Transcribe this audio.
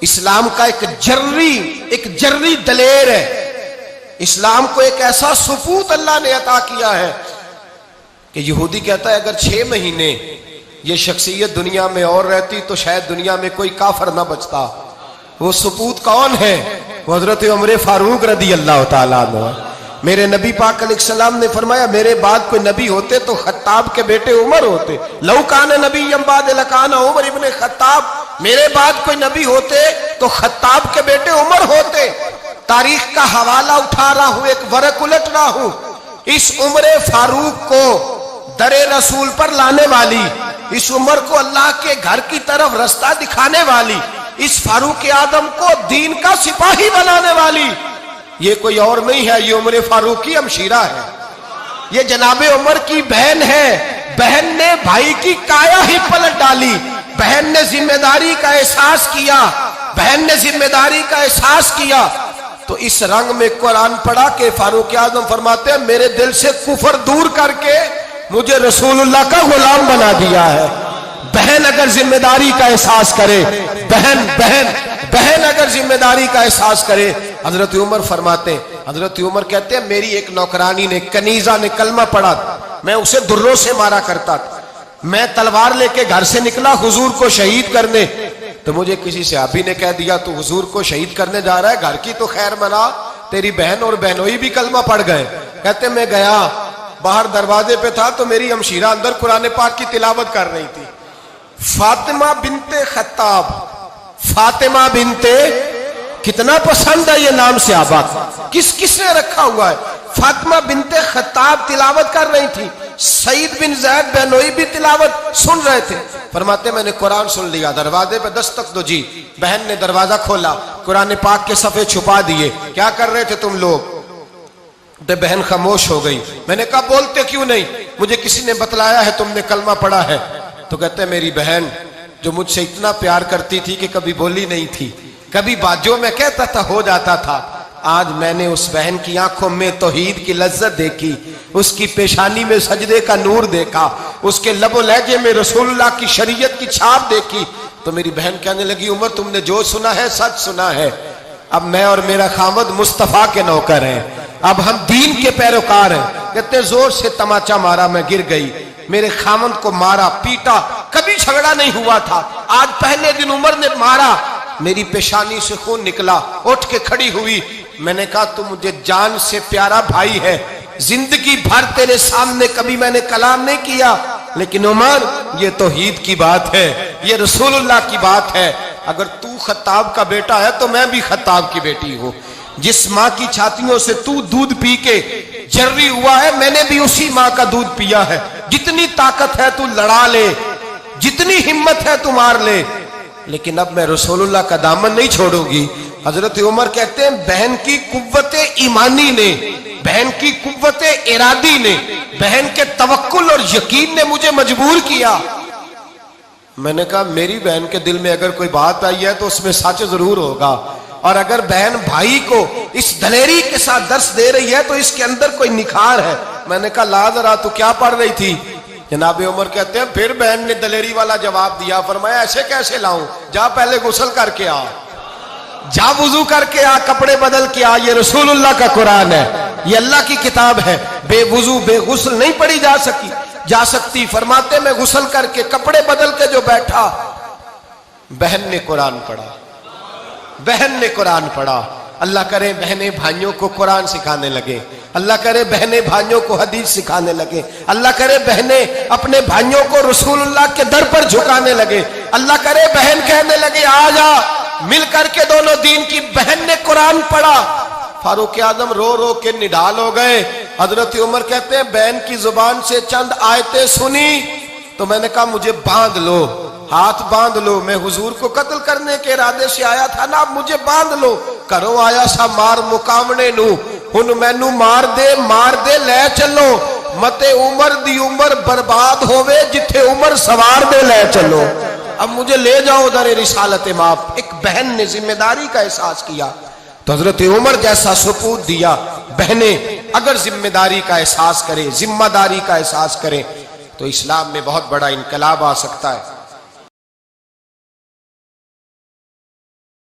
इस्लाम का एक जर्री दलेर है। इस्लाम को एक ऐसा सुपूत अल्लाह ने अता किया है कि यहूदी कहता है अगर 6 महीने ये शख्सियत दुनिया में और रहती तो शायद दुनिया में कोई काफर ना बचता। वो सुपूत कौन है? वो हजरत उमर फारूक रदी अल्लाह ताला अन्हु। मेरे नबी पाक अलैहिस्सलाम ने फरमाया मेरे बाद कोई नबी होते तो खत्ताब के बेटे उमर होते। लौ कान नबी बाद लकाना उमर इब्ने खत्ताब, मेरे बाद कोई नबी होते तो खत्ताब के बेटे उमर होते। तारीख का हवाला उठा रहा हूं, एक वरक उलट रहा हूं। इस उमर फारूक को दरे रसूल पर लाने वाली, इस उमर को अल्लाह के घर की तरफ रास्ता दिखाने वाली, इस फारूक आदम को दीन का सिपाही बनाने वाली, ये कोई और नहीं है, ये उमर फारूक की हमशीरा है। ये जनाबे उमर की बहन है। बहन ने भाई की काया ही पलट डाली। बहन ने जिम्मेदारी का एहसास किया, बहन ने जिम्मेदारी का एहसास किया तो इस रंग में कुरान पढ़ा के फारूक आजम फरमाते हैं मेरे दिल से कुफर दूर करके मुझे रसूलुल्लाह का गुलाम बना दिया है। बहन अगर जिम्मेदारी का एहसास करे, बहन अगर जिम्मेदारी का एहसास करे। हजरत उमर फरमाते, हजरत उमर कहते हैं मेरी एक नौकरानी ने, कनीजा ने कलमा पढ़ा, मैं उसे दुर्रों से मारा करता था। मैं तलवार लेके घर से निकला हुजूर को शहीद करने, तो मुझे किसी सहाबी ने कह दिया तू हुजूर को शहीद करने जा रहा है, घर की तो खैर मना, तेरी बहन और बहनोई भी कलमा पढ़ गए। कहते मैं गया, बाहर दरवाजे पे था तो मेरी हमशीरा अंदर कुरान पाक की तिलावत कर रही थी। फातिमा बिनते खत्ताब, फातिमा बिनते, कितना पसंद है ये नाम सहाबा, किसने रखा हुआ है। फातिमा बिनते खत्ताब तिलावत कर रही थी, सईद बिन ज़ैद बेनोई भी तिलावत सुन रहे थे। फरमाते मैंने कुरान सुन लिया, दरवाजे पे दस्तक दो जी। बहन ने दरवाजा खोला, कुरान पाक के सफ़े छुपा दिए। क्या कर रहे थे तुम लोग? तो बहन खामोश हो गई। मैंने कहा बोलते क्यों नहीं? मुझे किसी ने बतलाया है तुमने कलमा पढ़ा है। तो कहते मेरी बहन जो मुझसे इतना प्यार करती थी कि कभी बोली नहीं थी, कभी बाजों में कहता था हो जाता था, आज मैंने उस बहन की आंखों में तौहीद की लज्जत देखी, उसकी पेशानी में सजदे का नूर देखा, उसके लबो लहजे में रसूलुल्लाह की शरीयत की छाप देखी। तो मेरी बहन कहने लगी उमर तुमने जो सुना है सच सुना है। अब मैं और मेरा खामद मुस्तफा के नौकर हैं, अब हम दीन के पैरोकार हैं। कहते जोर से तमाचा मारा, मैं गिर गई, मेरे खामद को मारा पीटा, कभी झगड़ा नहीं हुआ था, आज पहले दिन उमर ने मारा, मेरी पेशानी से खून निकला, उठ के खड़ी हुई। मैंने कहा तू मुझे जान से प्यारा भाई है, जिंदगी भर तेरे सामने कभी मैंने कलाम नहीं किया, लेकिन उमर ये तौहीद की बात है, ये रसूलुल्लाह की बात है। अगर तू खत्ताब का बेटा है तो मैं भी खत्ताब की बेटी हूँ। जिस माँ की छातियों से तू दूध पी के जर्री हुआ है, मैंने भी उसी माँ का दूध पिया है। जितनी ताकत है तू लड़ा ले, जितनी हिम्मत है तू मार ले, लेकिन अब मैं रसूलुल्लाह का दामन नहीं छोड़ूंगी। हजरत उमर कहते हैं बहन की कुव्वत ईमानी ने, बहन की कुव्वत इरादी ने, बहन के तवक्कुल और यकीन ने मुझे मजबूर किया। मैंने कहा मेरी बहन के दिल में अगर कोई बात आई है तो उसमें सच जरूर होगा, और अगर बहन भाई को इस दलेरी के साथ दर्श दे रही है तो इसके अंदर कोई निखार है। मैंने कहा ला जरा तू क्या पढ़ रही थी? जनाब उमर कहते हैं फिर बहन ने दलेरी वाला जवाब दिया, फरमाया ऐसे कैसे लाऊं, जा पहले गुस्ल करके आ, जा वुजू करके आ, कपड़े बदल के आ, ये रसूलुल्लाह का कुरान है, ये अल्लाह की किताब है, बेवुजू बेगुस्ल नहीं पढ़ी जा सकती। फरमाते मैं गुस्ल करके कपड़े बदल के जो बैठा, बहन ने कुरान पढ़ा, बहन ने कुरान पढ़ा। अल्लाह करे बहने भाइयों को कुरान सिखाने लगे, अल्लाह करे बहने भाइयों को हदीस सिखाने लगे, अल्लाह करे बहने अपने भाइयों को रसूलुल्लाह के दर पर झुकाने लगे, अल्लाह करे बहन कहने लगे आ जा मिल करके दोनों दीन की। बहन ने कुरान पढ़ा, फारूक आजम रो रो के निढाल हो गए। हजरत उमर कहते हैं बहन की जुबान से चंद आयतें सुनी तो मैंने कहा मुझे बांध लो, हाथ बांध लो, मैं हुजूर को कत्ल करने के इरादे से आया था ना, अब मुझे बांध लो। करो आया सा मार मुकामने नू, हुन मैनू मार दे ले चलो, मते उमर दी उमर बर्बाद होवे जिथे उमर सवार दे ले चलो। अब मुझे ले जाओ दर रिसालत माप। एक बहन ने जिम्मेदारी का एहसास किया तो हजरत उमर जैसा सुपूत दिया। बहने अगर जिम्मेदारी का एहसास करें, जिम्मेदारी का एहसास करें तो इस्लाम में बहुत बड़ा इनकलाब आ सकता है।